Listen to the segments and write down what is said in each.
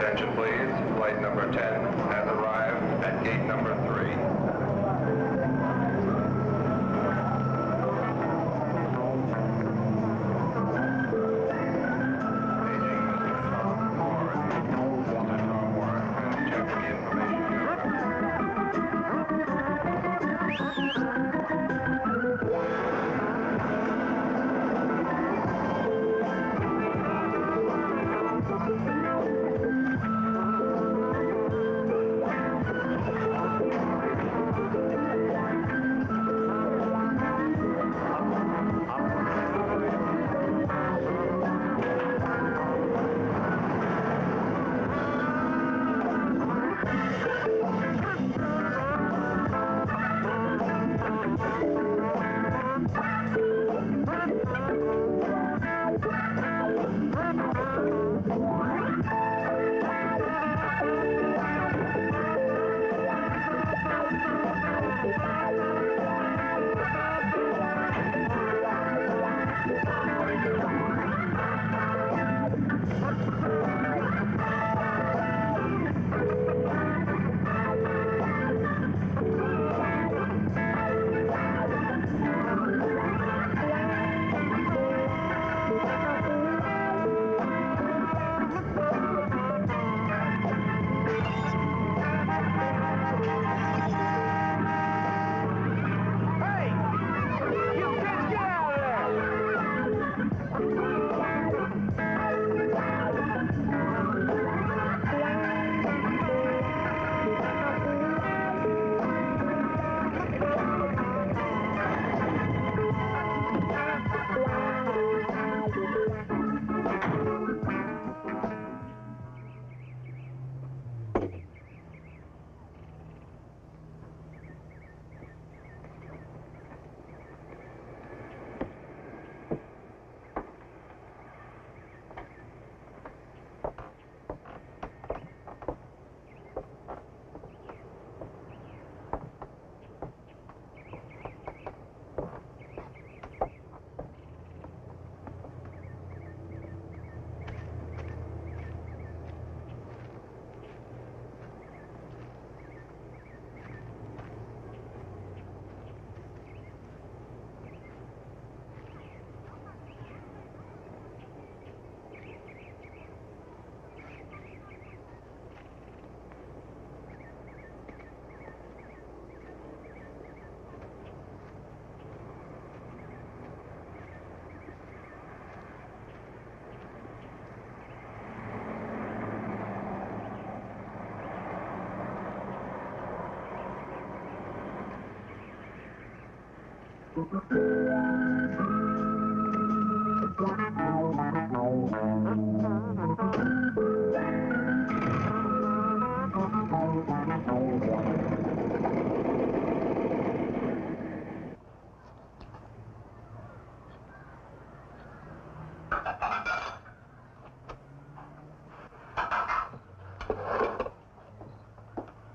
Attention please, flight number 10 has arrived at gate number 3.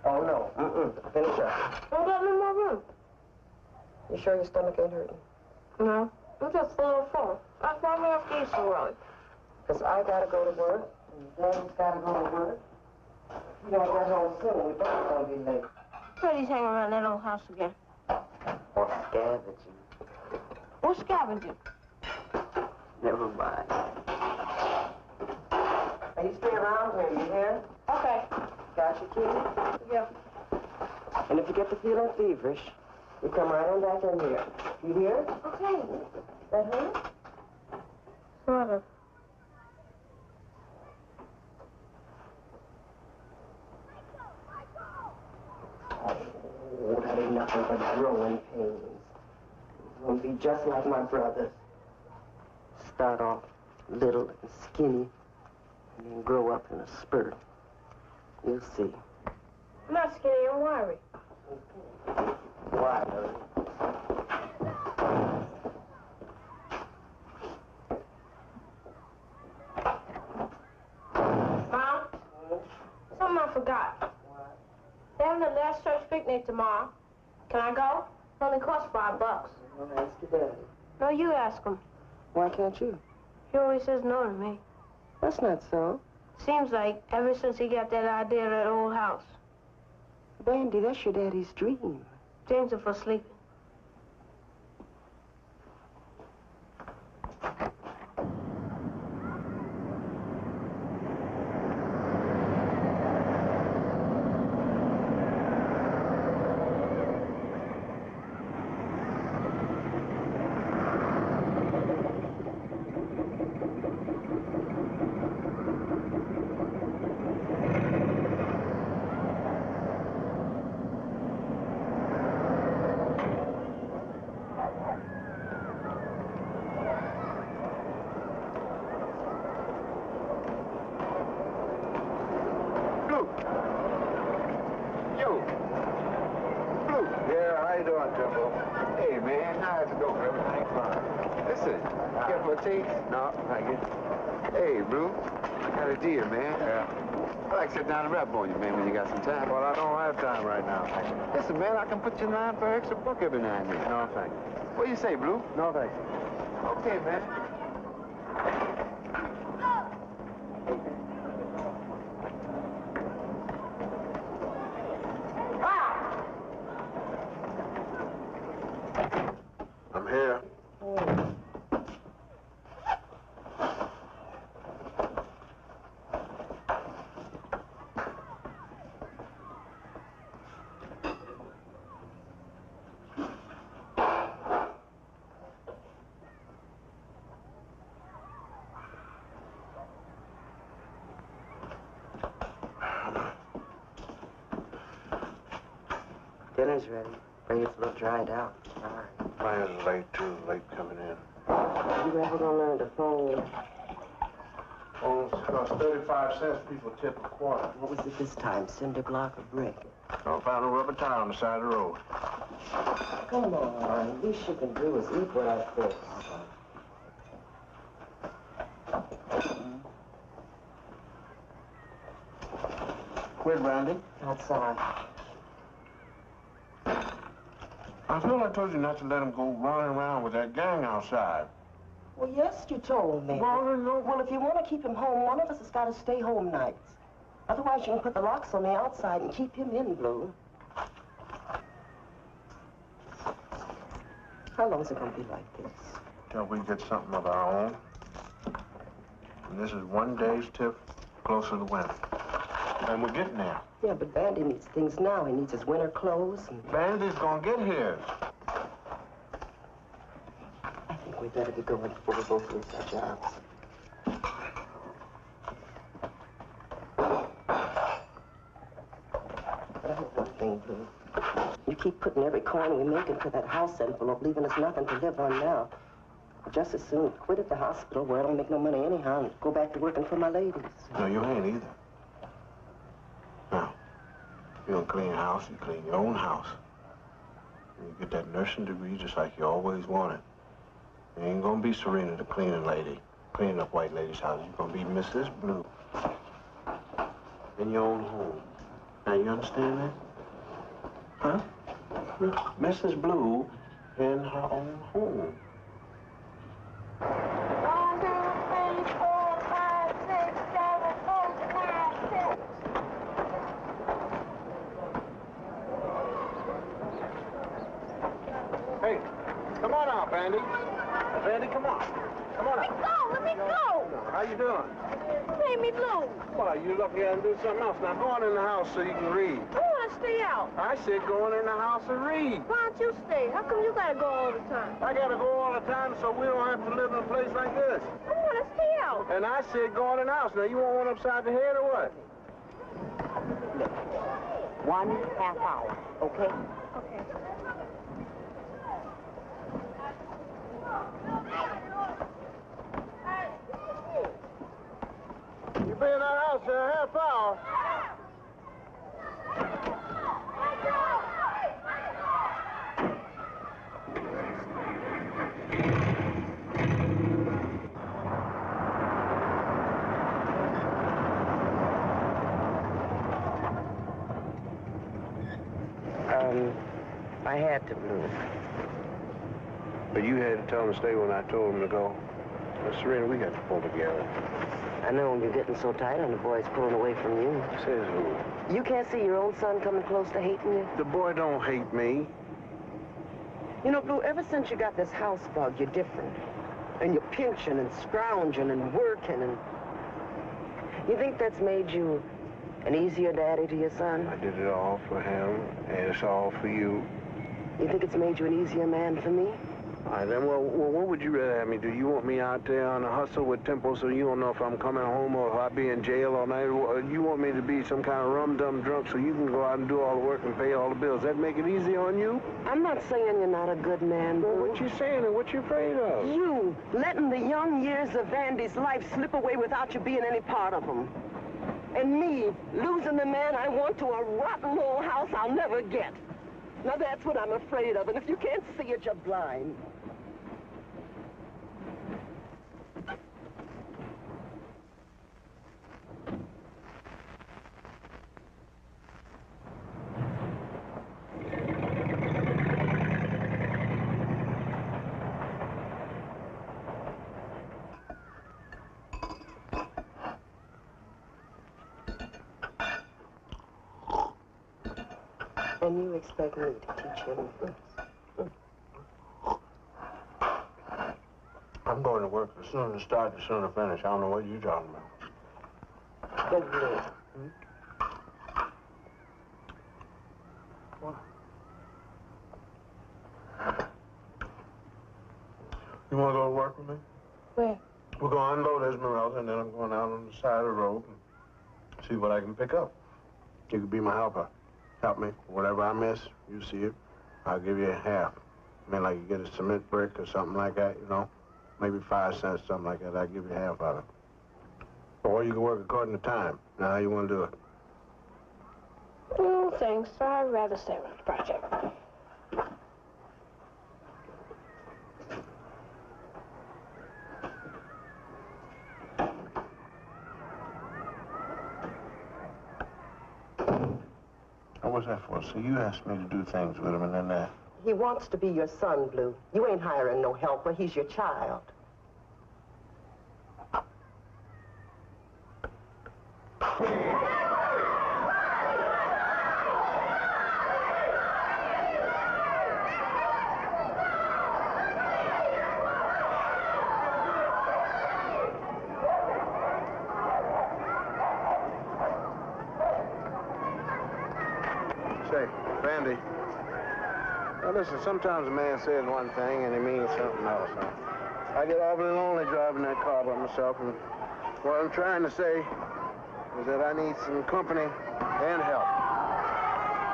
Oh, no. Finish up. Don't get me in my room. You sure your stomach ain't hurting? No. I'm just a little full. That's why we have to eat so early. Because I gotta go to work, and Daddy's gotta go to work. You gotta get home soon. We both gonna be late. Freddie's hanging around that old house again. Or scavenging. What's scavenging? Never mind. Now, you stay around here, you hear? Okay. Got your key? Yeah. And if you get to feeling feverish, you come right on back in here. You hear? Okay. That hurt? Sort of. Oh, that ain't nothing but growing pains. It's gonna be just like my brother's. Start off little and skinny, and then grow up in a spurt. You'll see. I'm not skinny, I'm wiry. Wiry. Mom? Something I forgot. What? They're having the last church picnic tomorrow. Can I go? It only costs $5. I'm gonna ask your daddy. No, you ask him. Why can't you? He always says no to me. That's not so. Seems like ever since he got that idea of that old house. Bandy, that's your daddy's dream. Dreams are for sleeping. Hey, man, how's it going? Everything fine. Listen, care for a taste? No, thank you. Hey, Blue, I got a deal, man. Yeah. I'd like to sit down and rap on you, man, when you got some time. Well, I don't have time right now, thank you. Listen, man, I can put you in line for an extra buck every now and then. No, thank you. What do you say, Blue? No, thank you. Okay, man. I'm here. Dinner's ready. Braid's a little dried out. Sorry. Mine's late, too. Late coming in. You ever gonna learn to phone? Oh, it costs 35 cents. People tip a quarter. What was it this time? Cinder block or brick? I found a rubber tire on the side of the road. Come on. The least you can do is eat what I fix. Where's Randy? Outside. I thought I told you not to let him go running around with that gang outside. Well, yes, you told me. Well, if you want to keep him home, one of us has got to stay home nights. Otherwise, you can put the locks on the outside and keep him in, Blue. How long is it going to be like this? Till we get something of our own. And this is one day's tip closer to winter. And we're getting there. Yeah, but Bandy needs things now. He needs his winter clothes and... Bandy's gonna get his. I think we better be going before we both lose our jobs. But I have one thing, Blue. You keep putting every coin we make into that house envelope, leaving us nothing to live on now. I'd just as soon quit at the hospital where I don't make no money anyhow and go back to working for my ladies. No, you ain't either. No. You don't clean a house, you clean your own house. And you get that nursing degree just like you always wanted. You ain't gonna be Serena the cleaning lady, cleaning up white ladies' houses. You're gonna be Mrs. Blue. In your own home. Now, you understand that? Huh? Mrs. Blue in her own home. 1, 2, 3, 4, 5, 6, 7, 8, 9, 10. Hey, come on out, Bandy. Bandy, come on. Come on out. Let me go. How you doing? Made me blue. Well, you look here and do something else. Now, go on in the house so you can read. I want to stay out. I said go on in the house and read. Why don't you stay? How come you gotta go all the time? I gotta go all the time so we don't have to live in a place like this. I want to stay out. And I said go on in the house. Now, you want one upside the head or what? 1/2 hour, okay? Okay. You be in that house in a half hour. I had to, Blue. But you had to tell him to stay when I told him to go. Now, Serena, we got to pull together. I know you're getting so tight on the boys pulling away from you. Says who? You can't see your own son coming close to hating you? The boy don't hate me. You know, Blue, ever since you got this house bug, you're different. And you're pinching and scrounging and working and... You think that's made you an easier daddy to your son? I did it all for him, and it's all for you. You think it's made you an easier man for me? All right, then, well, what would you rather have me do? You want me out there on a hustle with Temple so you don't know if I'm coming home or if I'll be in jail all night? Or you want me to be some kind of rum-dum drunk so you can go out and do all the work and pay all the bills? That make it easy on you? I'm not saying you're not a good man, Blue. Well, what you saying and what you afraid of? You letting the young years of Andy's life slip away without you being any part of them. And me losing the man I want to a rotten old house I'll never get. Now that's what I'm afraid of, and if you can't see it, you're blind. And you expect me to teach him this? I'm going to work. The sooner to start, the sooner to finish. I don't know what you're talking about. Go Blue. What? You want to go to work with me? Where? We're going to unload Esmeralda, and then I'm going out on the side of the road and see what I can pick up. You could be my helper. Help me. Whatever I miss, you see it. I'll give you a half. I mean, like you get a cement brick or something like that, you know? Maybe 5 cents, something like that. I'll give you half of it. Or you can work according to time. Now, how you want to do it? No, thanks. I'd rather stay with the project. What's that for? So you asked me to do things with him and then that. He wants to be your son, Blue. You ain't hiring no helper. He's your child. Say, Randy. Now listen, sometimes a man says one thing and he means something else. I get awfully lonely driving that car by myself, and what I'm trying to say is that I need some company and help.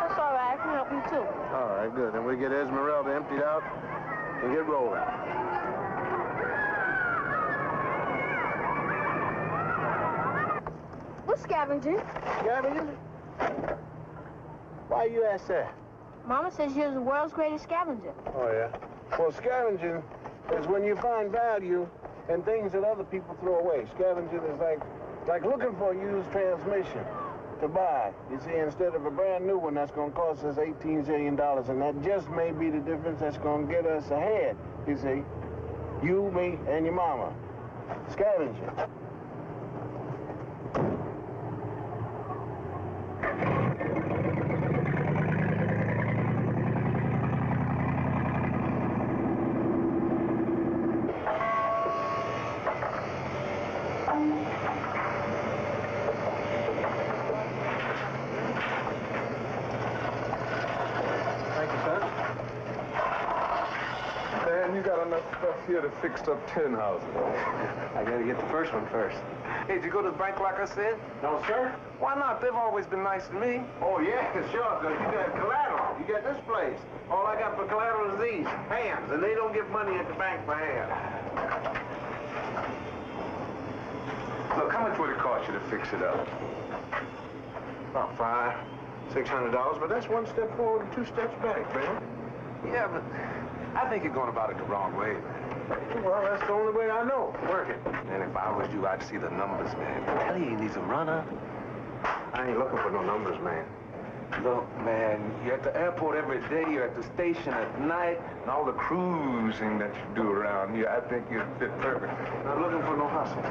That's all right. I can help you, too. All right, good. Then we get Esmeralda emptied out and get rolling. What's scavenging? Scavenging? Why you ask that? Mama says you're the world's greatest scavenger. Oh, yeah? Well, scavenging is when you find value in things that other people throw away. Scavenging is like looking for a used transmission to buy. You see, instead of a brand new one that's going to cost us $18 zillion, and that just may be the difference that's going to get us ahead, you see. You, me, and your mama. Scavenging. Man, you got enough stuff here to fix up 10 houses. I gotta get the first one first. Hey, did you go to the bank like I said? No, sir. Why not? They've always been nice to me. Oh, yeah, sure, because you got collateral. You got this place. All I got for collateral is these, hands, and they don't give money at the bank for hands. Look, how much would it cost you to fix it up? About $500-600, but that's one step forward and 2 steps back, man. Yeah, but I think you're going about it the wrong way. Well, that's the only way I know. Work it. And if I was you, I'd see the numbers, man. I tell you, he needs a runner. I ain't looking for no numbers, man. Look, man, you're at the airport every day, you're at the station at night, And all the cruising that you do around here, I think you'd fit perfectly. Not looking for no hustle.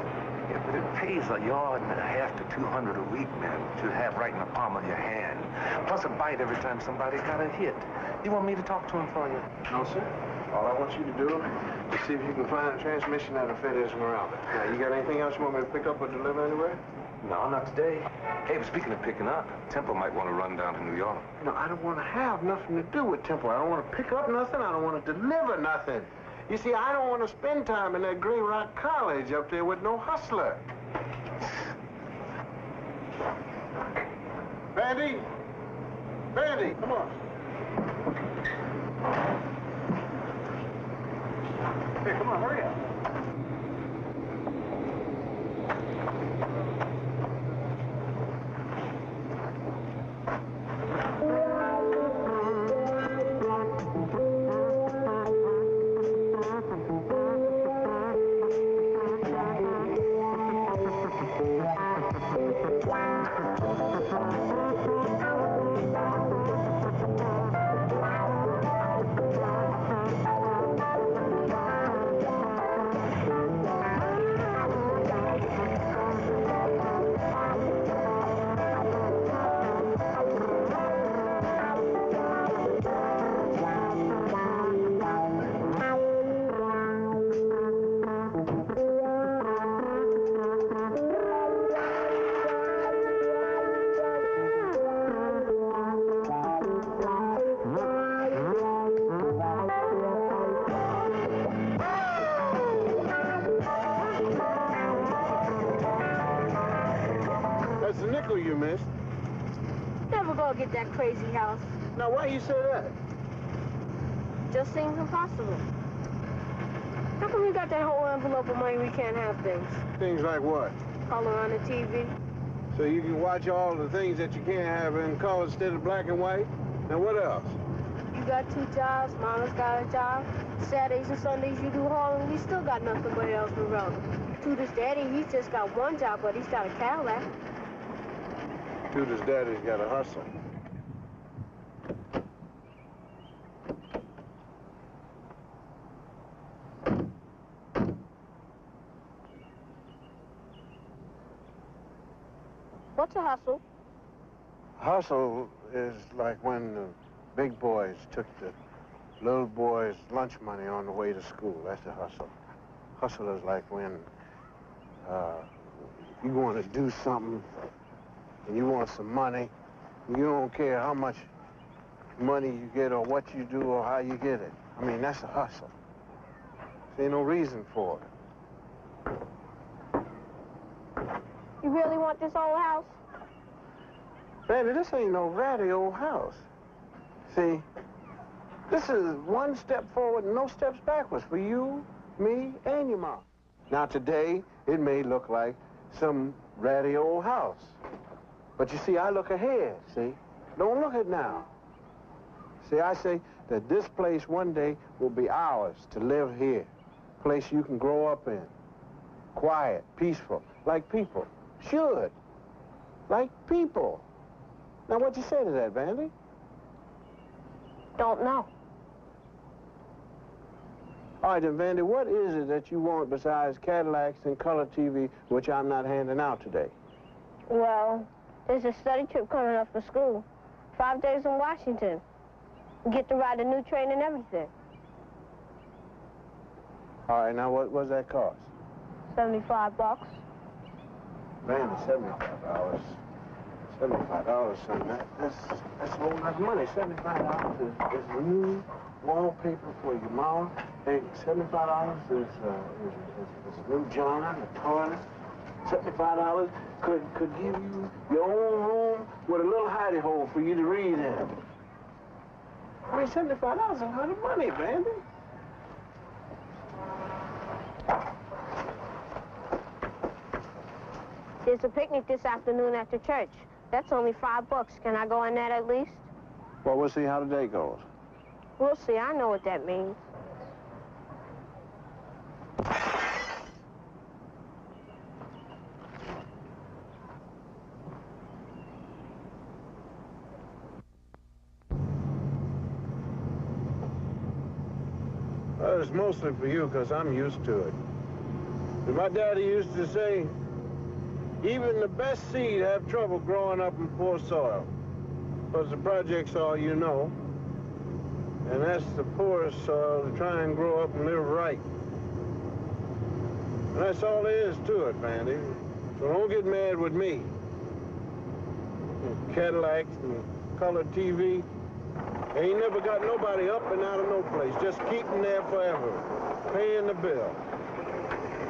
Yeah, but it pays a yard and a half to 200 a week, man, to have right in the palm of your hand. Plus a bite every time somebody got a hit. You want me to talk to him for you? No, sir. All I want you to do is see if you can find a transmission out of Fed Esmeralda. Now, you got anything else you want me to pick up or deliver anywhere? No, not today. Hey, but speaking of picking up, Temple might want to run down to New York. You know, I don't want to have nothing to do with Temple. I don't want to pick up nothing. I don't want to deliver nothing. You see, I don't want to spend time in that Gray Rock College up there with no hustler. Bandy! Bandy, come on. Hey, come on, hurry up. That's the nickel you missed. Never gonna get that crazy house. Now, why you say that? Just seems impossible. How come you got that whole envelope of money we can't have things? Things like what? Color on the TV. So you can watch all the things that you can't have in color instead of black and white? And what else? You got 2 jobs, Mama's got a job. Saturdays and Sundays you do hauling, we still got nothing but else around. Tooter's daddy, he's just got 1 job, but he's got a Cadillac. Tooter's daddy's got to hustle. What's a hustle? Hustle is like when the big boys took the little boys' lunch money on the way to school. That's a hustle. Hustle is like when you want to do something and you want some money. You don't care how much money you get or what you do or how you get it. I mean, that's a hustle. There ain't no reason for it. You really want this old house? Baby, this ain't no ratty old house. See, this is 1 step forward and no steps backwards for you, me, and your mom. Now, today, it may look like some ratty old house. But you see, I look ahead, see? Don't look at now. See, I say that this place one day will be ours to live here. Place you can grow up in. Quiet, peaceful, like people. Should. Like people. Now, what'd you say to that, Vandy? Don't know. All right, then, Vandy, what is it that you want besides Cadillacs and color TV, which I'm not handing out today? Well, there's a study trip coming up for school. 5 days in Washington. We get to ride a new train and everything. All right, now, what does that cost? $75. Vandy, $75. $75, son. That's a whole lot of money. $75 is new wallpaper for your mom. Hey, $75 is a new John, a toilet. $75 could give you your own room with a little hidey hole for you to read in. I mean, $75 is a lot of money, Vandy. There's a picnic this afternoon after church. That's only $5. Can I go on that at least? Well, we'll see how the day goes. We'll see. I know what that means. Well, it's mostly for you because I'm used to it. But my daddy used to say, Even the best seed have trouble growing up in poor soil. Because the project's all you know. And that's the poorest soil to try and grow up and live right. And that's all there is to it, Vandy. So don't get mad with me. And Cadillacs and color TV. They ain't never got nobody up and out of no place. Just keep them there forever, paying the bill.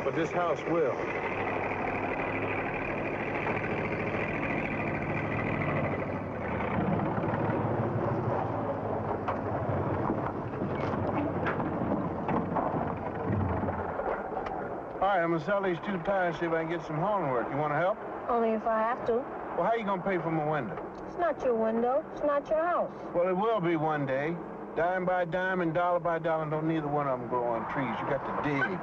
But this house will. All right, I'm gonna sell these 2 tires, see if I can get some horn work. You wanna help? Only if I have to. Well, how you gonna pay for my window? It's not your window. It's not your house. Well, it will be one day. Dime by dime and dollar by dollar. Don't neither one of them grow on trees. You got to dig.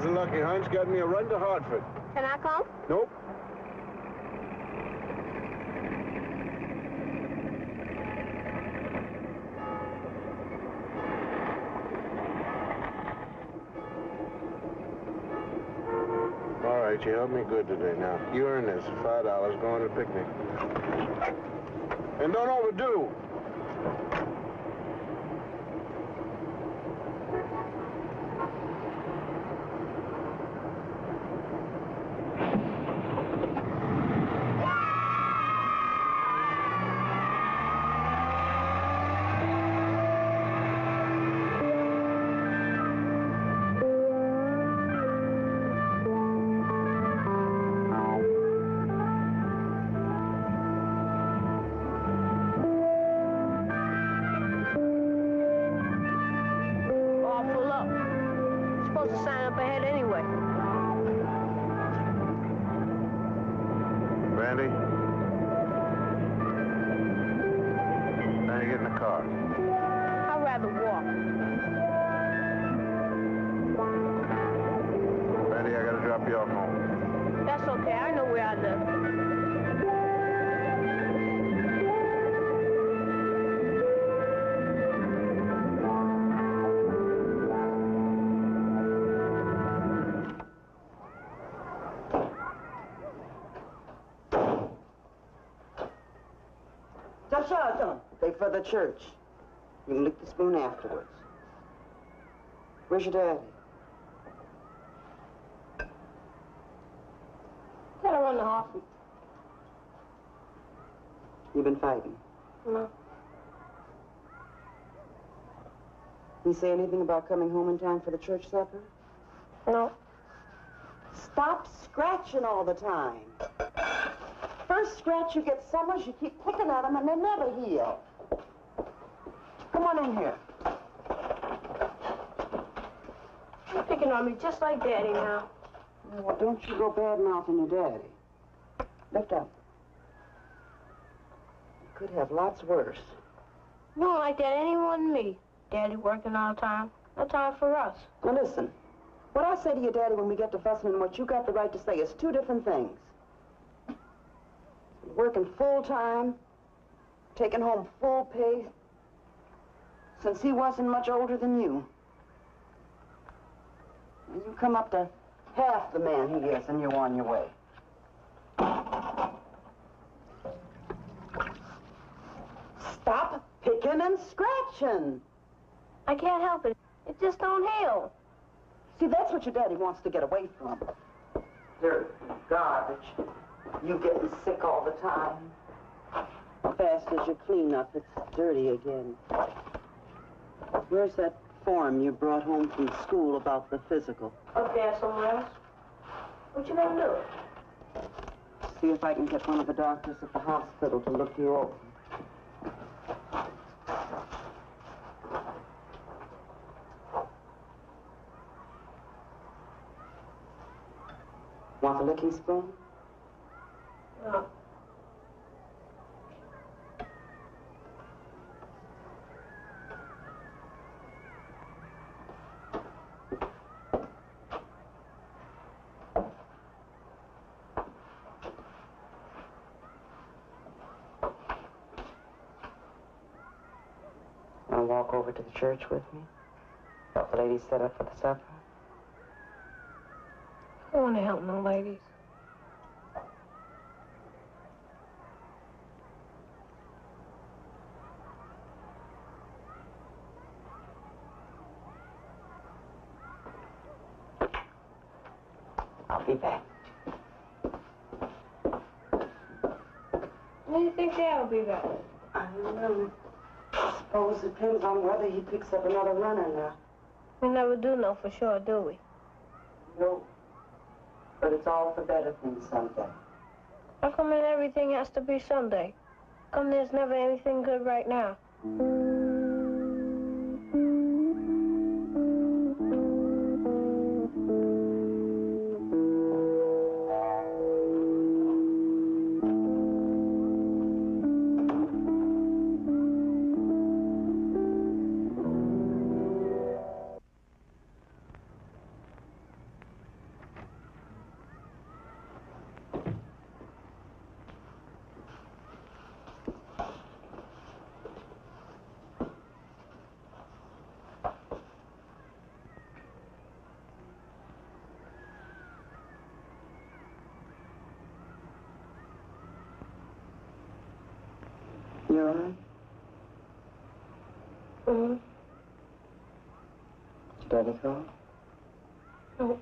Lucky hunch got me a run to Hartford. Can I come? Nope. All right, you helped me good today. Now, you earn this, $5 going to the picnic. And don't overdo. Randy? Now you get in the car. I'd rather walk. Randy, I gotta drop you off home. That's okay. I know where I live. They for the church. You can lick the spoon afterwards. Where's your daddy? Gotta run the office. You been fighting? No. He say anything about coming home in time for the church supper? No. Stop scratching all the time. First scratch you get summers, you keep picking at them and they never heal. Come on in here. You're picking on me just like Daddy now. Well, don't you go bad-mouthing your daddy. Lift up. You could have lots worse. You don't like that any more than me. Daddy working all the time. No time for us. Now listen, what I say to your daddy when we get to fussing and what you got the right to say is 2 different things. Working full-time, taking home full pay, since he wasn't much older than you. And you come up to half the man he is and you're on your way. Stop picking and scratching. I can't help it. It just don't heal. See, that's what your daddy wants to get away from. Dirt and garbage. You getting sick all the time. Fast as you clean up, it's dirty again. Where's that form you brought home from school about the physical. Up there somewhere else. What you gonna do? See if I can get one of the doctors at the hospital to look you over. Want the licking spoon? No. Want to walk over to the church with me? Help the ladies set up for the supper? I don't want to help no ladies. I'll be back. When do you think Dad will be back? I don't know. Suppose it depends on whether he picks up another runner now. We never do know for sure, do we? No. But it's all for better things someday. How come in everything has to be Sunday? How come there's never anything good right now? You all right? Mm-hmm. Did Daddy call? No.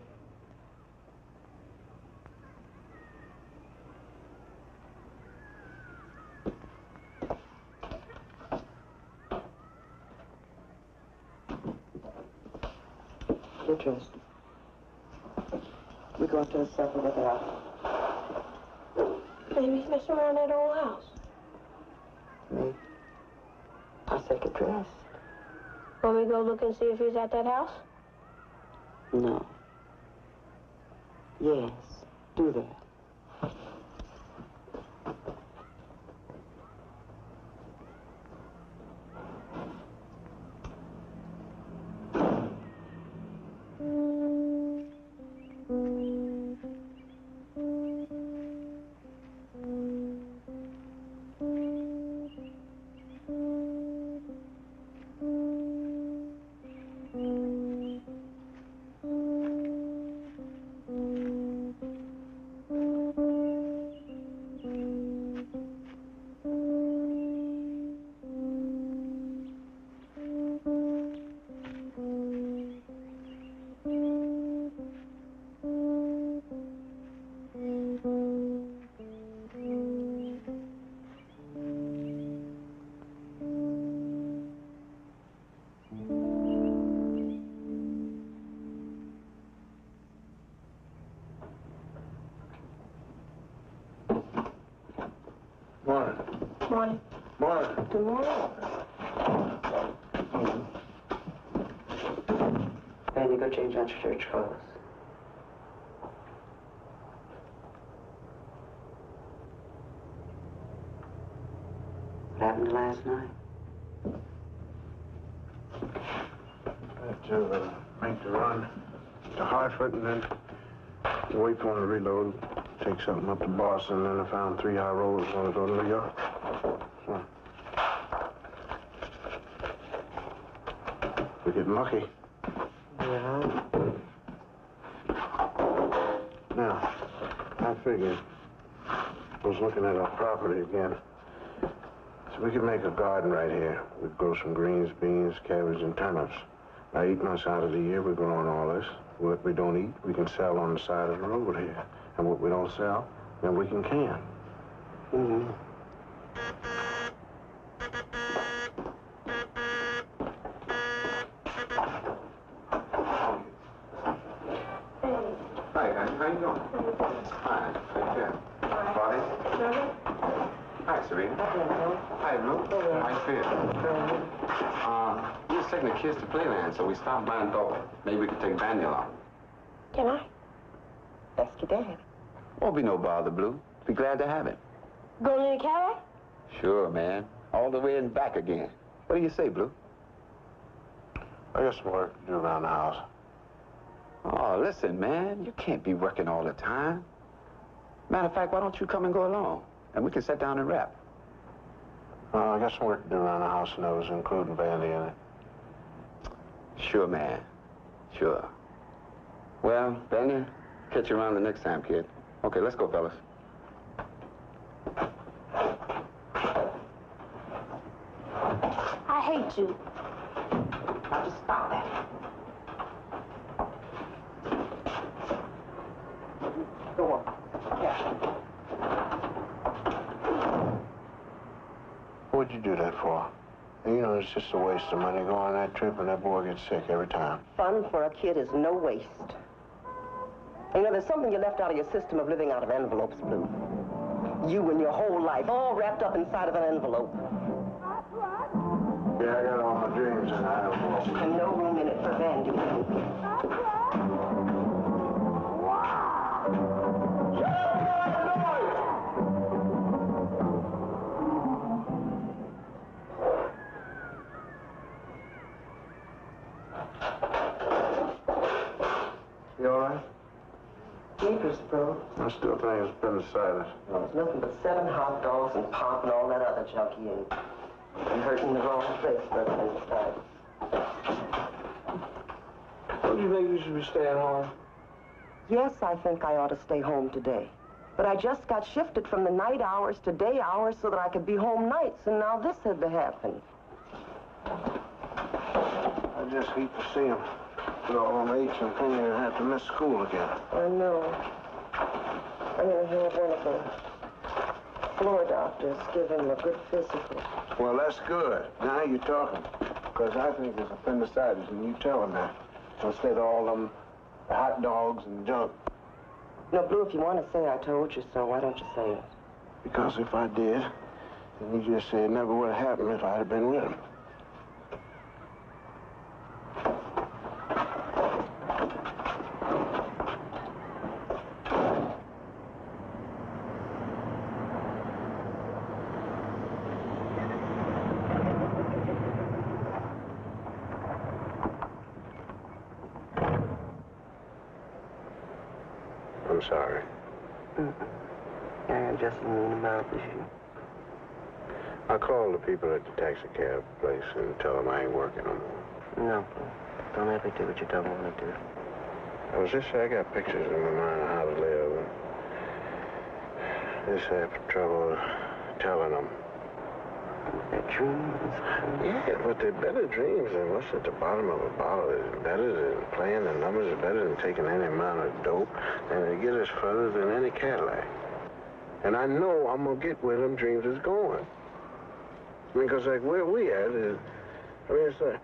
Get dressed. We go up to the supper with her. Maybe he's messing around that old house. Me? I said get dressed. Want me to go look and see if he's at that house? No. Yes, do that. Morning. Morning. Morning. Good morning. Andy, go change out your church clothes. What happened last night? I had to make the run to Hartford and then wait for him to reload, take something up to Boston, and then I found 3 high roads going to go to New York. So, we're getting lucky. Yeah. Now, I figured, I was looking at our property again. So we could make a garden right here. We'd grow some greens, beans, cabbage, and turnips. Now, 8 months out of the year, we're growing all this. What we don't eat, we can sell on the side of the road here. And what we don't sell, then we can can. Mm-hmm. you doing? Fine. Take care. Bobby? Hi, Serena. Hi, Lou. How you feel? We was taking the kids to Playland, so we stopped by and thought maybe we could take Bandy along. Can I? Ask your dad. Won't be no bother, Blue. Be glad to have it. Going in the Cadillac? Sure, man. All the way and back again. What do you say, Blue? I got some work to do around the house. Oh, listen, man. You can't be working all the time. Matter of fact, why don't you come and go along? And we can sit down and rap. I got some work to do around the house, and I was including Bandy in it. Sure, man. Sure. Well, Bandy, catch you around the next time, kid. Okay, let's go, fellas. I hate you. Now just stop that. Go on. Yeah. What'd you do that for? You know, it's just a waste of money going on that trip, and that boy gets sick every time. Fun for a kid is no waste. You know, there's something you left out of your system of living out of envelopes, Blue. You and your whole life, all wrapped up inside of an envelope. Yeah, I got all my dreams in that envelope. And no room in it for Bandy. You all right? Jeepers, bro. I still think it's appendicitis. Well, it's nothing but 7 hot dogs and pop and all that other junk you ate. You're hurting the wrong place for appendicitis. Don't you think you should be staying home? Yes, I think I ought to stay home today. But I just got shifted from the night hours to day hours so that I could be home nights, and now this had to happen. I just hate to see him. Put all them aches and things and have to miss school again. I know. I'm going to have one of the floor doctors give him a good physical. Well, that's good. Now you're talking. Because I think it's appendicitis, and you tell him that. Instead of all them hot dogs and junk. No, Blue, if you want to say I told you so, why don't you say it? Because if I did, then you just say it never would have happened if I'd have been with him. I'm sorry. I am just as mean about as you. I'll call the people at the taxi cab place and tell them I ain't working no more. No, Blue. Don't ever do what you don't want to do. I was just I got pictures in my mind of how to live, and just have trouble telling them. Their dreams. Yeah, but they're better dreams than what's at the bottom of a bottle. It's better than playing the numbers. It's better than taking any amount of dope. And they get us further than any Cadillac. And I know I'm going to get where them dreams is going. I mean, because like where we at is, I mean, it's like,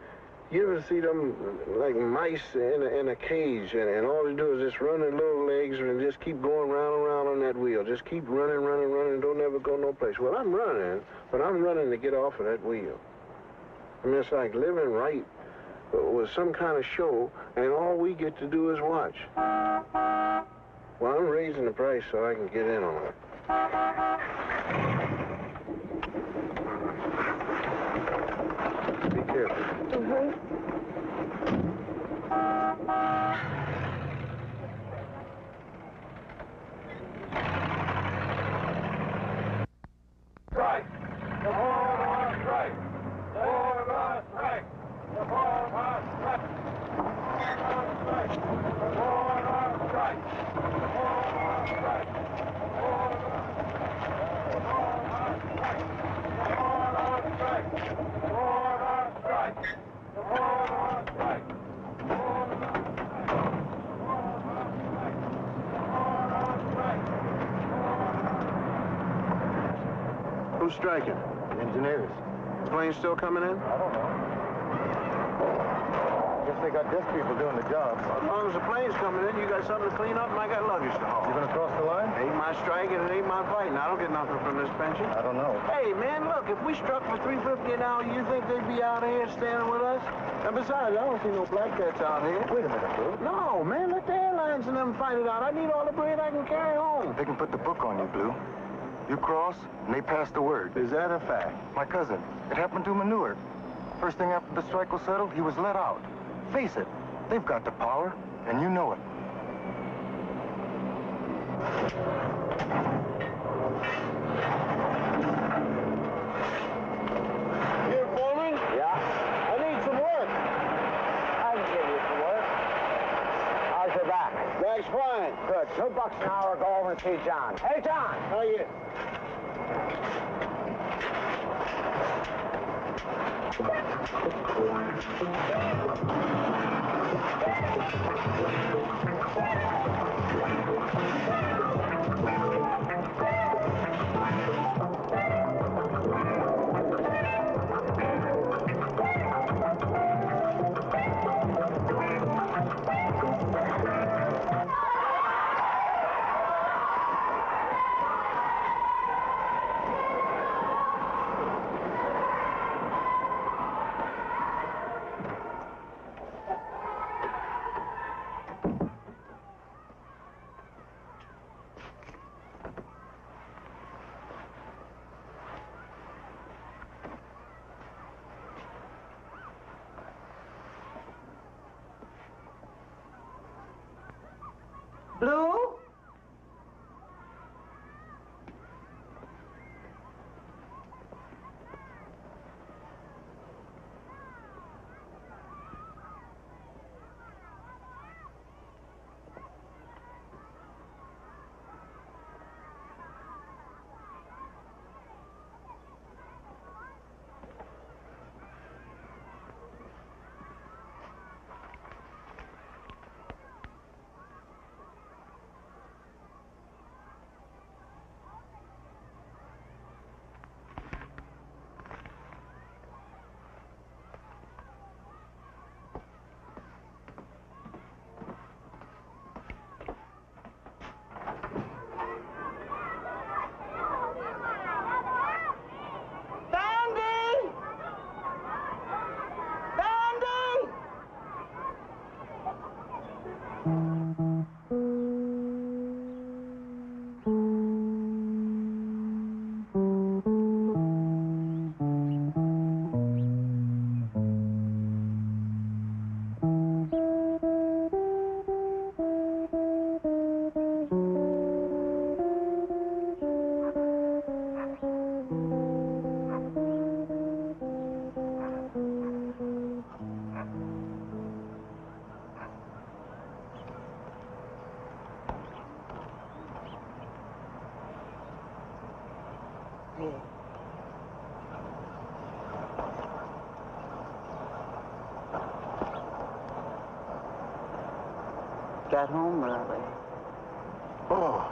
you ever see them like mice in a cage, and all they do is just run their little legs and just keep going round and round on that wheel. Just keep running, don't ever go no place. Well, I'm running, but I'm running to get off of that wheel. I mean, it's like living right with some kind of show, and all we get to do is watch. Well, I'm raising the price so I can get in on it. Be careful. Strike! The board on strike! The board on strike! The board on strike! The board on strike! The board on strike! The board on strike! The board on strike! The board on strike! The board on strike! The board on strike! Who's striking? Engineers. The plane's still coming in? I don't know. Guess they got desk people doing the job. As long as the plane's coming in, you got something to clean up, and I got luggage to haul. You gonna cross the line? It ain't my strike, and it ain't my fighting. I don't get nothing from this pension. I don't know. Hey, man, look, if we struck for $3.50 an hour, you think they'd be out here standing with us? And besides, I don't see no black cats out here. Wait a minute, Blue. No, man, let the airlines and them fight it out. I need all the bread I can carry home. They can put the book on you, Blue. You cross, and they pass the word. Is that a fact? My cousin, it happened to Manure. First thing after the strike was settled, he was let out. Face it, they've got the power, and you know it. Here, foreman? Yeah? I need some work. I can give you some work. How's your back? Back's fine. Good. $2 an hour, go over and see John. Hey, John! How you? Blue? Got home early. Oh,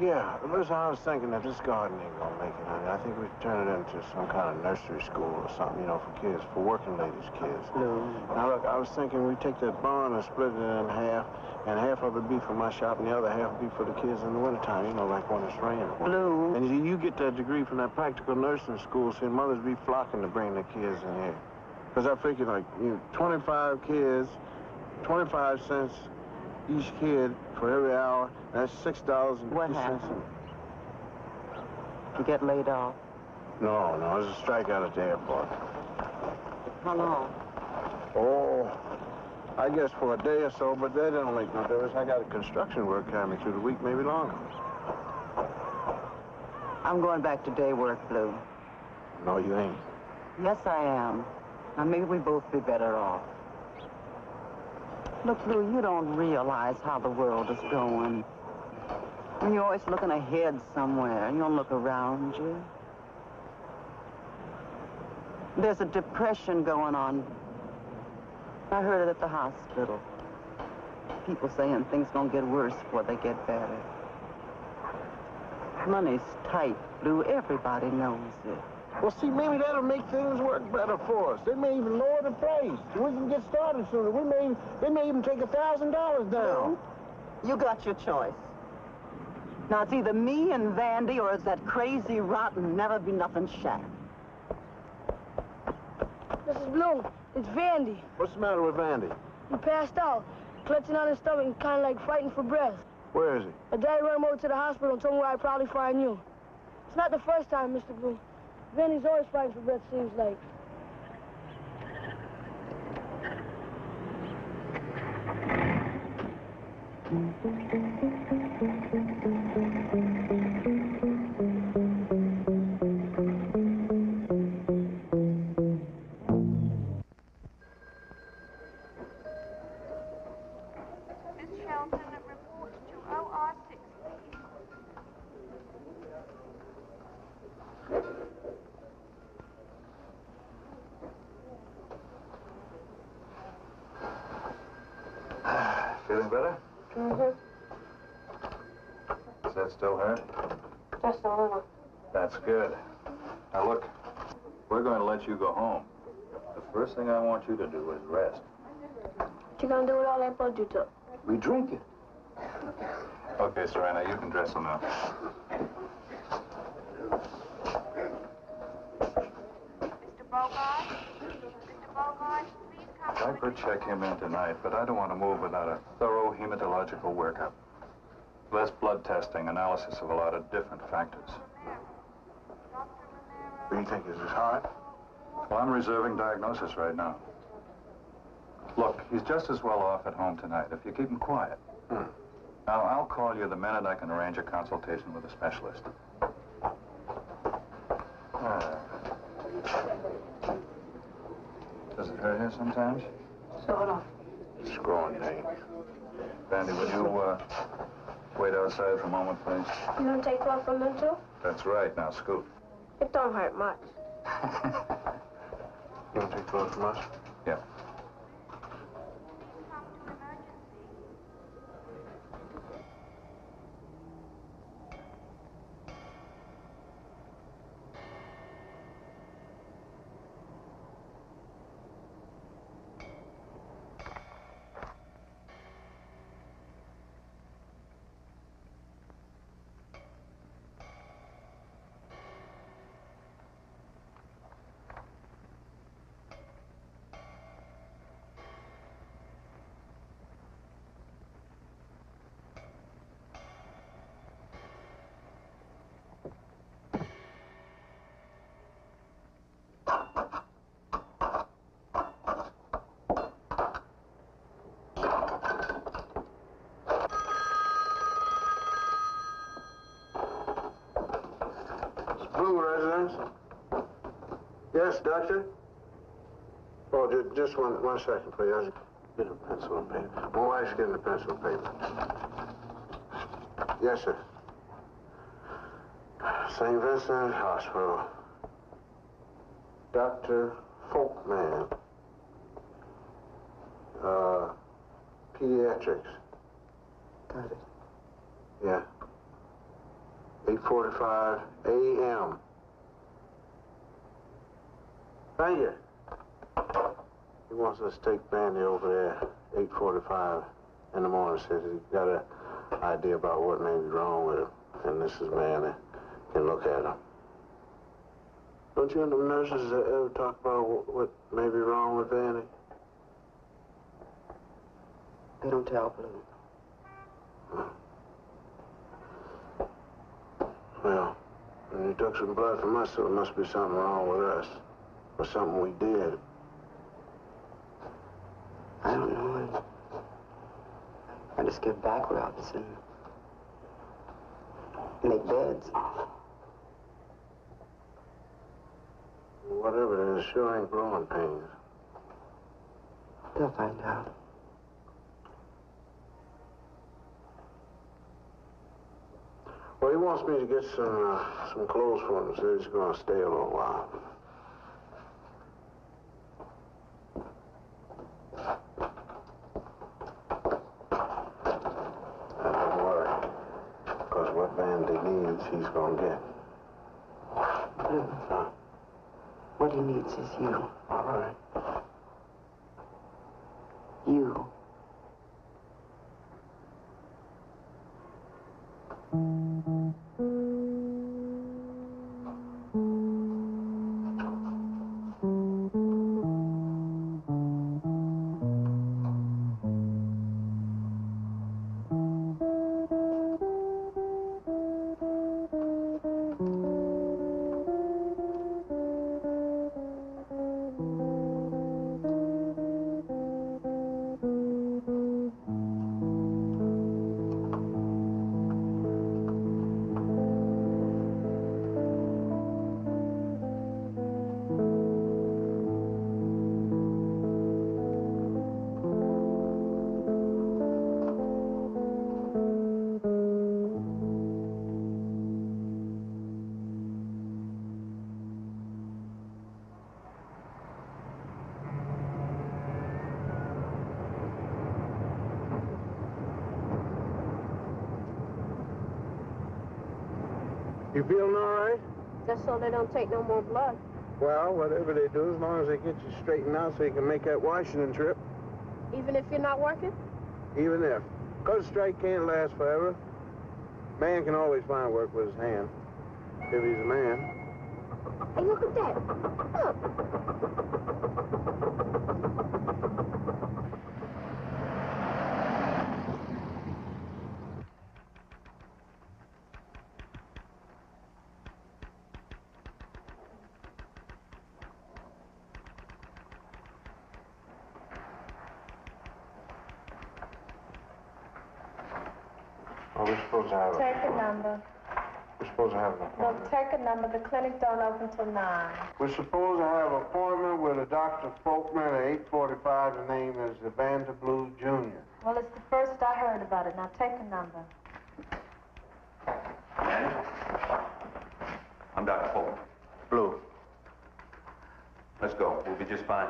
yeah. Listen, I was thinking that this garden ain't gonna make it, honey. I think we should turn it into some kind of nursery school or something, you know, for kids, for working ladies' kids. Blue. Now, look, I was thinking we take that barn and split it in half, and half of it be for my shop, and the other half be for the kids in the wintertime, you know, like when it's raining. Blue. And you get that degree from that practical nursing school, so mothers be flocking to bring their kids in here. Because I figured, like, 25 kids, 25 cents each kid for every hour. That's $6.50. What happened? You get laid off? No, there's a strike out at the airport. How long? Oh, I guess for a day or so, but that don't make no difference. I got a construction work carrying me through the week, maybe longer. I'm going back to day work, Blue. No, you ain't. Yes, I am. Now, maybe we both be better off. Look, Blue, you don't realize how the world is going. When you're always looking ahead somewhere, you don't look around you. There's a depression going on. I heard it at the hospital. People saying things gonna get worse before they get better. Money's tight, Blue. Everybody knows it. Well, see, maybe that'll make things work better for us. They may even lower the price. We can get started sooner. They may even take $1,000 down. You got your choice. Now, it's either me and Vandy, or it's that crazy, rotten, never-be-nothing shack. Mrs. Bloom, it's Vandy. What's the matter with Vandy? He passed out, clutching on his stomach and kind of like fighting for breath. Where is he? My daddy ran him over to the hospital and told me where I'd probably find you. It's not the first time, Mr. Bloom. Vandy's always fighting for breath, seems like. Miss Shelton, report to OR6, please. Feeling better? Mm-hmm. Does that still hurt? Just a little. That's good. Now look, we're going to let you go home. The first thing I want you to do is rest. What you gonna do with all that blood you took? We drink it. Okay, Serena, you can dress him up. Mr. Bogart? Mr. Bogart, please come I could check him in tonight, but I don't want to move without a thorough hematological workup. Less blood testing, analysis of a lot of different factors. What do you think? Is his heart? Well, I'm reserving diagnosis right now. Look, he's just as well off at home tonight if you keep him quiet. Now, I'll call you the minute I can arrange a consultation with a specialist. Does it hurt here sometimes? Sort of. Screwing pain. Vandy, would you, wait outside for a moment, please? You gonna take off from them too? That's right. Now, scoot. It don't hurt much. You want to take clothes from us? Yeah. Blue residence? Yes, doctor? Oh, just one second, please. I'll get a pencil and paper. My wife's getting a pencil and paper. Yes, sir. St. Vincent Hospital. Dr. Folkman. Pediatrics. Got it. Yeah. 8:45 a.m. Thank you. He wants us to take Vandy over there 8:45 in the morning. Says he's got an idea about what may be wrong with him. And this is man can look at him. Don't you and the nurses ever talk about what may be wrong with Vandy? They don't tell Blue. Well, when you took some blood from us, so there must be something wrong with us. Or something we did. I don't know. I just give back rubs and make beds. Whatever it is, sure ain't growing pains. They'll find out. Well, he wants me to get some clothes for him. Says he's going to stay a little while. Don't worry. Because what Vandy needs, he's going to get. Blue, Huh? What he needs is you. All right. You. You feeling all right? Just so they don't take no more blood. Well, whatever they do, as long as they get you straightened out so you can make that Washington trip. Even if you're not working? Even if. Because strike can't last forever. Man can always find work with his hand. If he's a man. Hey, look at that. Look. Oh, we're supposed to have Take a number. We're supposed to have an No, appointment. take a number. The clinic don't open till 9. We're supposed to have an appointment with a Dr. Folkman at 8:45. The name is Evander Blue Jr. Well, it's the first I heard about it. Now take a number. I'm Dr. Folkman. Blue. Let's go. We'll be just fine.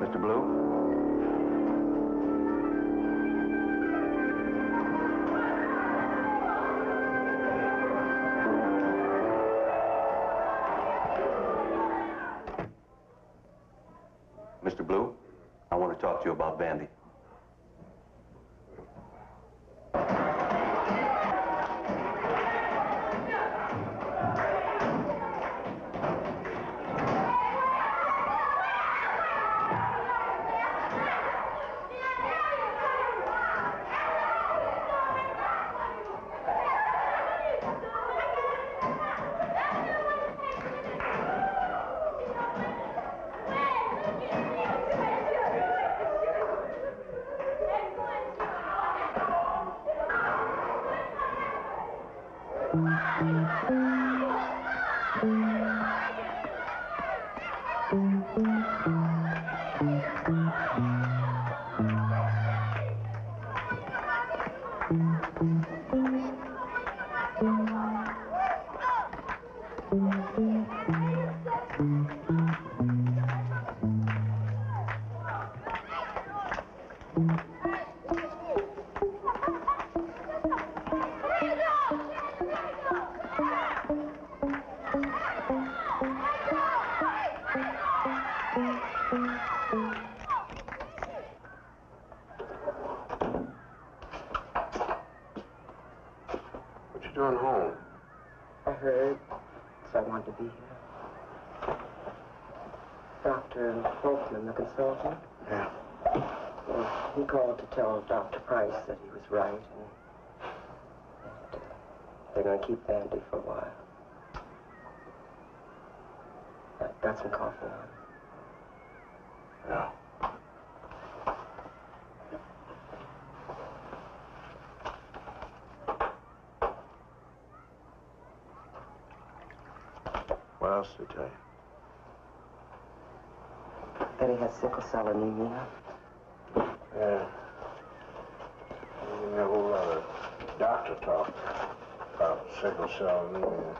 Mr. Blue? Mr. Blue, I want to talk to you about Vandy. What you doing home? I heard, so I wanted to be here. Dr. Folkman, the consultant? Yeah. Well, he called to tell Dr. Price that he was right, and they're going to keep Vandy for a while. I got some coffee on. Yeah. What else did they tell you? That he has sickle cell anemia. Yeah. You know, a whole lot of doctor talk about sickle cell anemia.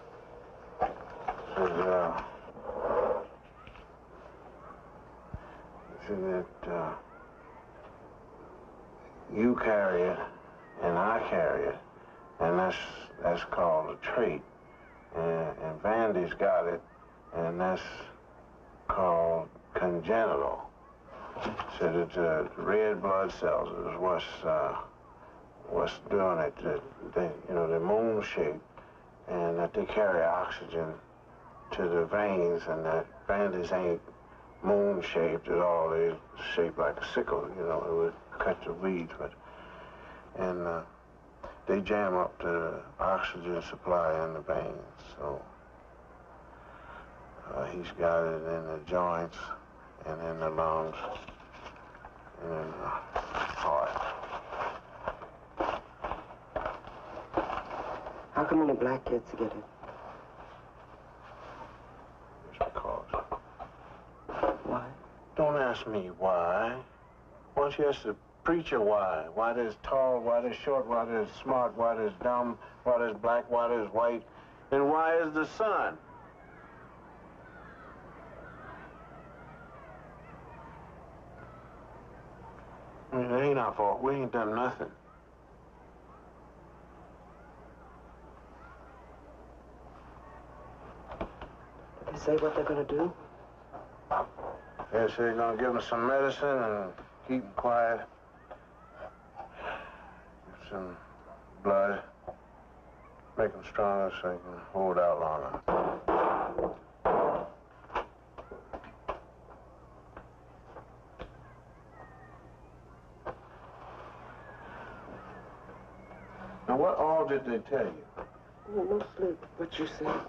Says that you carry it and I carry it, and that's called a trait. And Vandy's got it, and that's called congenital. So that the red blood cells is what's doing it. They're moon shaped, and that they carry oxygen to the veins, and that Vandy's ain't moon shaped at all. They're shaped like a sickle. It would cut the weeds, and they jam up the oxygen supply in the veins. So he's got it in the joints and in the lungs and in the heart. How come only black kids get it? It's because. Why? Don't ask me why. Why don't you ask the preacher why? Why there's tall, why there's short, why there's smart, why there's dumb, why there's black, why there's white, and why is the sun? I mean, it ain't our fault. We ain't done nothing. Did they say what they're going to do? Yes, they're gonna give them some medicine and keep them quiet. Give some blood. Make them stronger so they can hold out longer. Now, what all did they tell you? Well, mostly what you said.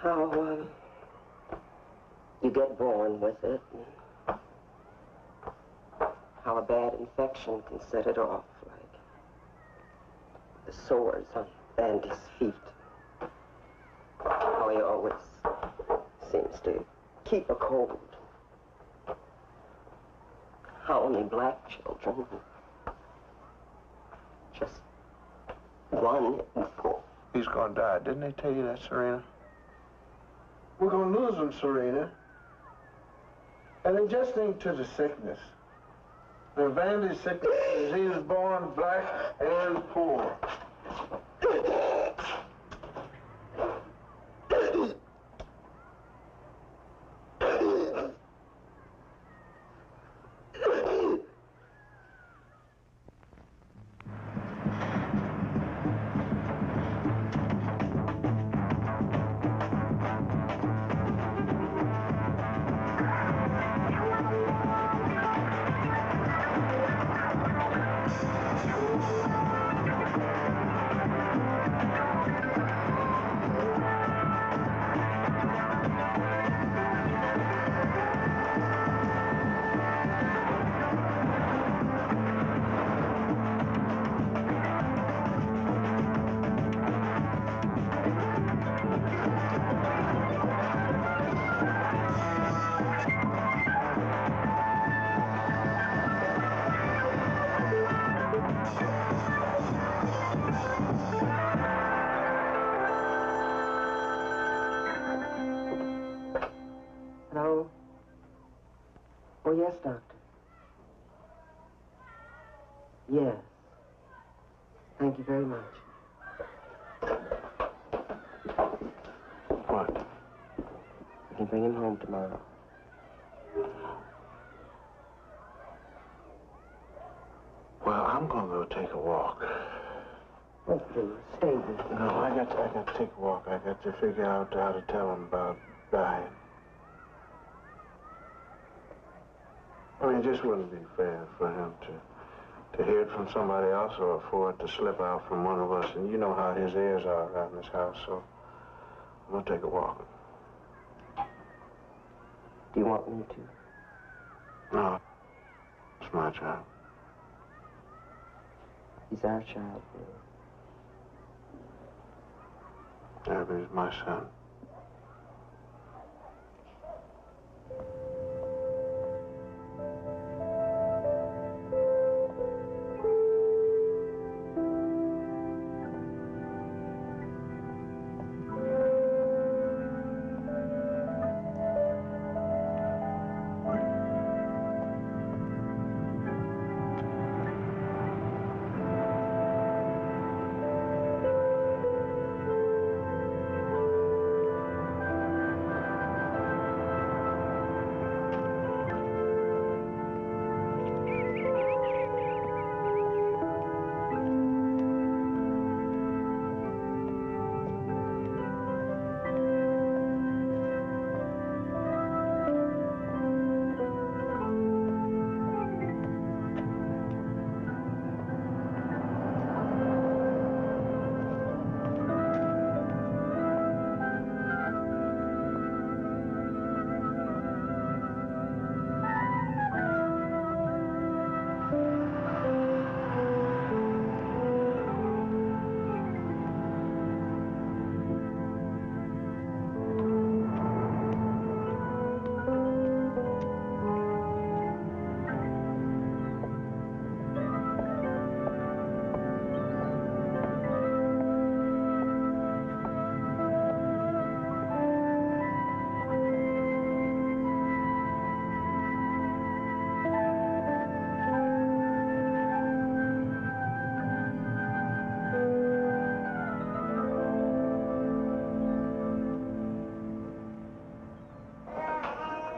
How, you get born with it, and how a bad infection can set it off, like the sores on Vandy's feet. How he always seems to keep a cold. How only black children, just one in four. He's gonna die. Didn't they tell you that, Serena? We're gonna lose him, Serena. And it just ain't to the sickness. The Vandy's sickness is he was born black and poor. yes, Doctor. Yes. Thank you very much. What? You can bring him home tomorrow. Well, I'm gonna go take a walk. Oh, please, stay with me. No, I got to take a walk. I got to figure out how to tell him about dying. I mean, it just wouldn't be fair for him to hear it from somebody else or for it to slip out from one of us. And you know how his ears are around this house, so I'm gonna take a walk. Do you want me to? No, it's my child. He's our child, Bill. Yeah, but he's my son.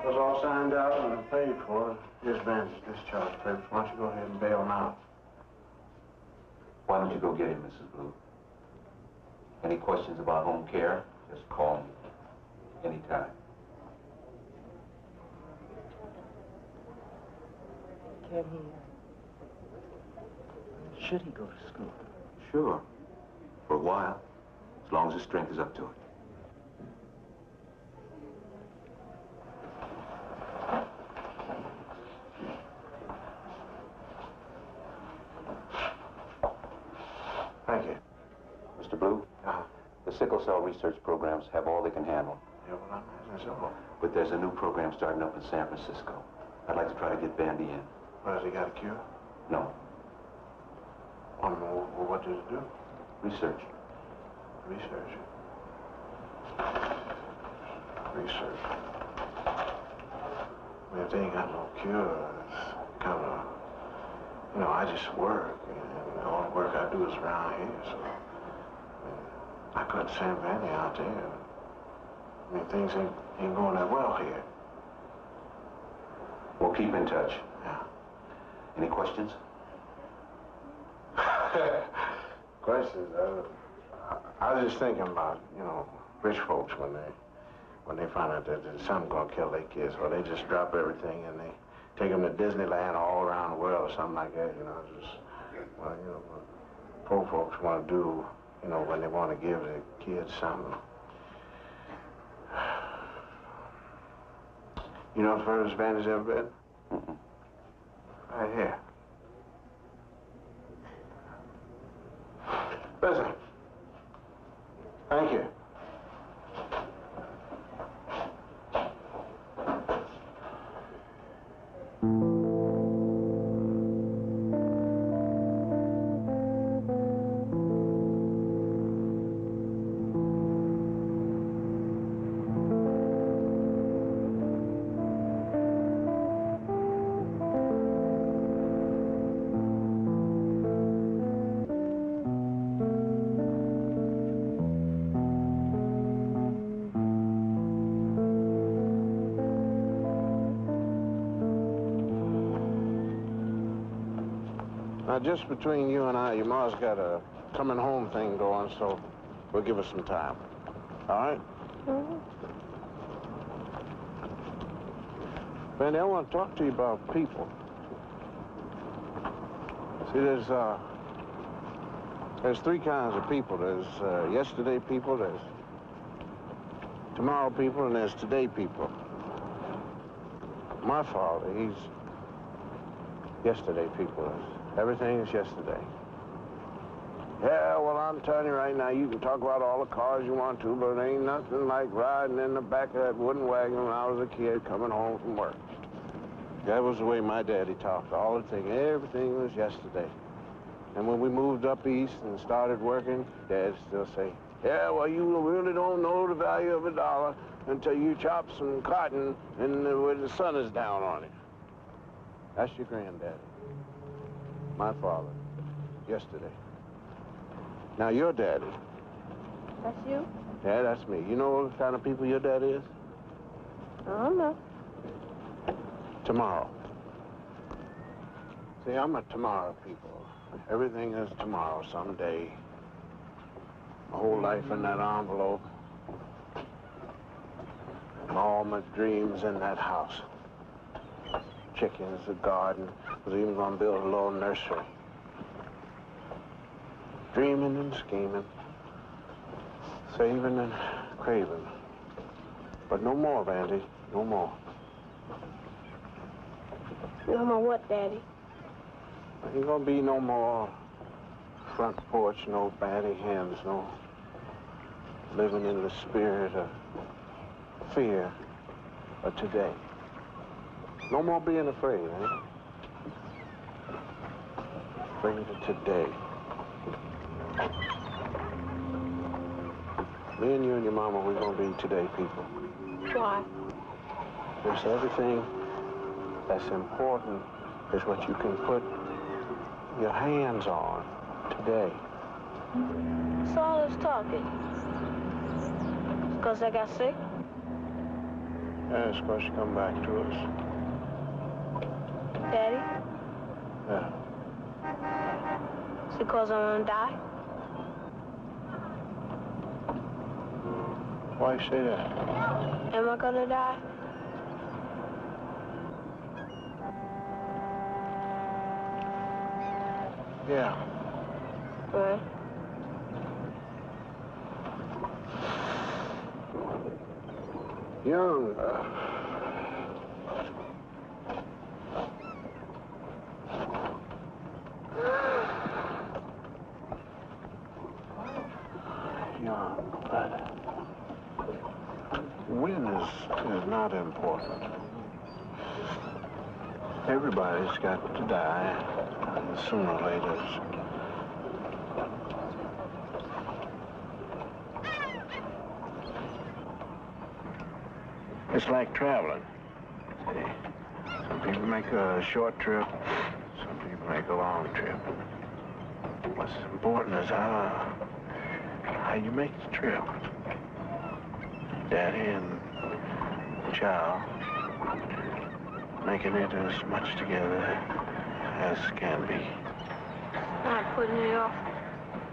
It was all signed out and paid for. Here's Van's discharge papers. Why don't you go ahead and bail him out? Why don't you go get him, Mrs. Blue? Any questions about home care, just call me. Anytime. Can he? Should he go to school? Sure. For a while. As long as his strength is up to it. Thank you. Mr. Blue? The sickle cell research programs have all they can handle. Yeah, well, I'm asking so. But there's a new program starting up in San Francisco. I'd like to try to get Bandy in. Well, has he got a cure? No. Well, what does it do? Research. Research. Research. I mean, if they ain't got no cure, it's kind of, you know, I just work, and all the work I do is around here, so, I mean, I couldn't send Vanny out there. I mean, things ain't going that well here. We'll keep in touch. Yeah. Any questions? Questions? I was just thinking about, you know, rich folks when they find out that there's something gonna kill their kids, or they just drop everything and they take them to Disneyland all around the world or something like that, you know, just, well, you know, what poor folks want to do, you know, when they want to give their kids something. You know the furthest Vandy's ever been? Mm-mm. Right here. Listen. Thank you. Now, just between you and I, your ma's got a coming home thing going, so we'll give her some time. All right? Mm-hmm. Vandy, I want to talk to you about people. See, there's three kinds of people. There's yesterday people, there's tomorrow people, and there's today people. My father, he's yesterday people. Everything is yesterday. Yeah, well, I'm telling you right now, you can talk about all the cars you want to, but it ain't nothing like riding in the back of that wooden wagon when I was a kid coming home from work. That was the way my daddy talked. All the thing, everything was yesterday. And when we moved up east and started working, Dad still say, yeah, well, you really don't know the value of $1 until you chop some cotton and when the sun is down on it. That's your granddaddy. My father, yesterday. Now, your daddy. That's you? Yeah, that's me. You know what kind of people your daddy is? I don't know. Tomorrow. See, I'm a tomorrow people. Everything is tomorrow, someday. My whole life in that envelope. All my dreams in that house. Chickens, a garden. Was even going to build a little nursery. Dreaming and scheming. Saving and craving. But no more, Vandy. No more. No more what, Daddy? Ain't gonna be no more front porch, no batty hens, no living in the spirit of fear of today. No more being afraid, eh? Afraid of today. Me and you and your mama, we're gonna be today people. Why? There's everything that's important is what you can put your hands on today. What's all this talking? Because I got sick? Yeah, it's because you come back to us. Daddy? Yeah. It's because I'm gonna die? Why you say that? Am I gonna die? Yeah. Right. Young. Young, but when is not important. Everybody's got to die, and sooner or later. It's like traveling. See, some people make a short trip, some people make a long trip. What's important is how you make the trip. Daddy and child making it as much together as can be. Not putting it off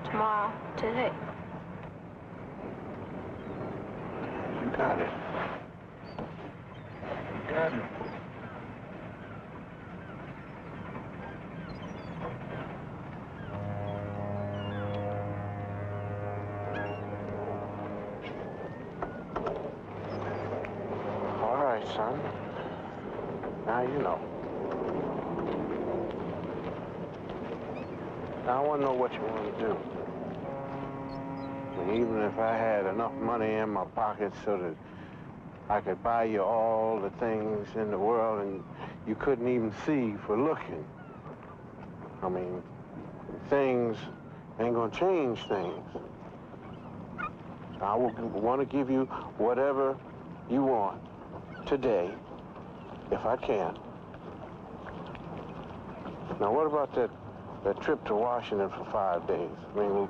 tomorrow, today. You got it. You got it. All right, son. Now you know. Now I want to know what you want to do. And even if I had enough money in my pocket so that I could buy you all the things in the world and you couldn't even see for looking. I mean, things ain't gonna change things. I want to give you whatever you want today, if I can. Now, what about that trip to Washington for 5 days? I mean,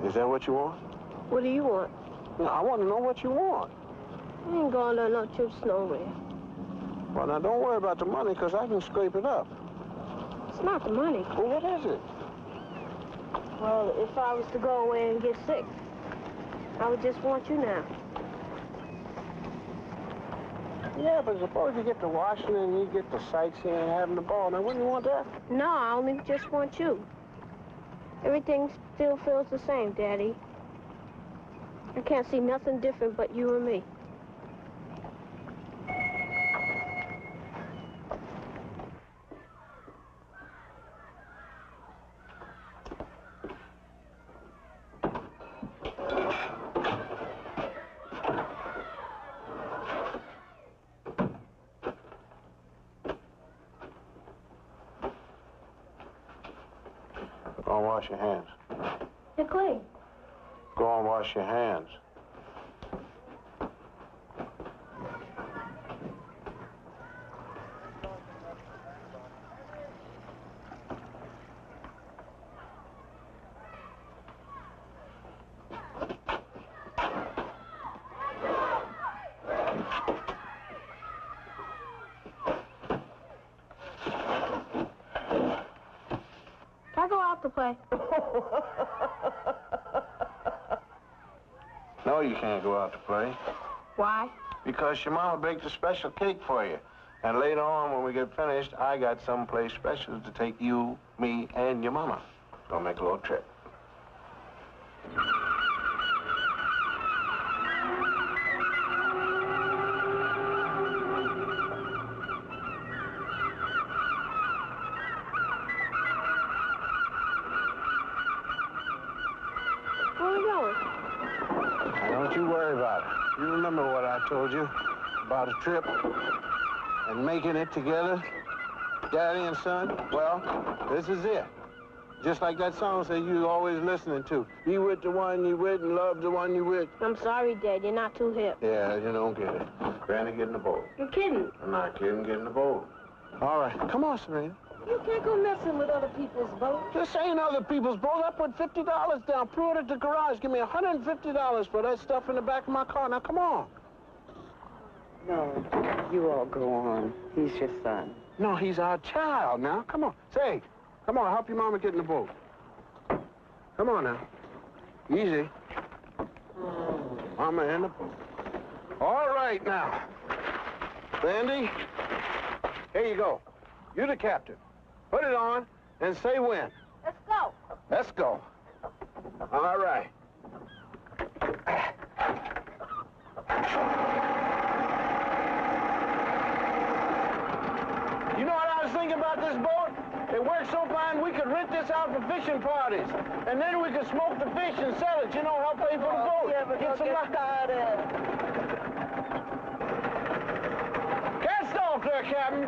is that what you want? What do you want? No, I want to know what you want. I ain't going on no trips nowhere. Well, now, don't worry about the money, because I can scrape it up. It's not the money. Well, what is it? Well, if I was to go away and get sick, I would just want you now. Yeah, but suppose you get to Washington and you get to sightseeing and having the ball. Now, wouldn't you want that? No, I only just want you. Everything still feels the same, Daddy. I can't see nothing different but you and me. Go and wash your hands. They're clean. Go and wash your hands. Can I go out to play? No, you can't go out to play. Why? Because your mama baked a special cake for you. And later on, when we get finished, I got someplace special to take you, me, and your mama. Gonna make a little trip. Where are we going? Don't you worry about it. You remember what I told you about a trip and making it together, daddy and son? Well, this is it. Just like that song said you always listening to. Be with the one you with and love the one you with. I'm sorry, Dad. You're not too hip. Yeah, you don't get it. Granny, get in the boat. You're kidding. I'm not kidding. Get in the boat. All right. Come on, Serena. You can't go messing with other people's boats. This ain't other people's boat. I put $50 down. Threw it at the garage. Give me $150 for that stuff in the back of my car. Now, come on. No, you all go on. He's your son. No, he's our child now. Come on. Say, come on. Help your mama get in the boat. Come on now. Easy. Mama in the boat. All right now. Sandy, here you go. You're the captain. Put it on and say when. Let's go. Let's go. All right. You know what I was thinking about this boat? It works so fine we could rent this out for fishing parties. And then we could smoke the fish and sell it, you know, help pay for the boat. Yeah, but Get some started. Cast off there, Captain.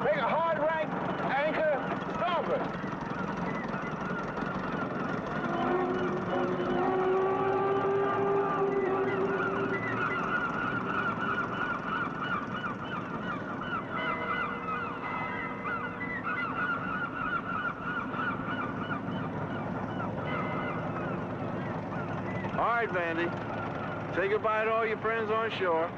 Make a hard right anchor, starboard. All right, Vandy. Say goodbye to all your friends on shore.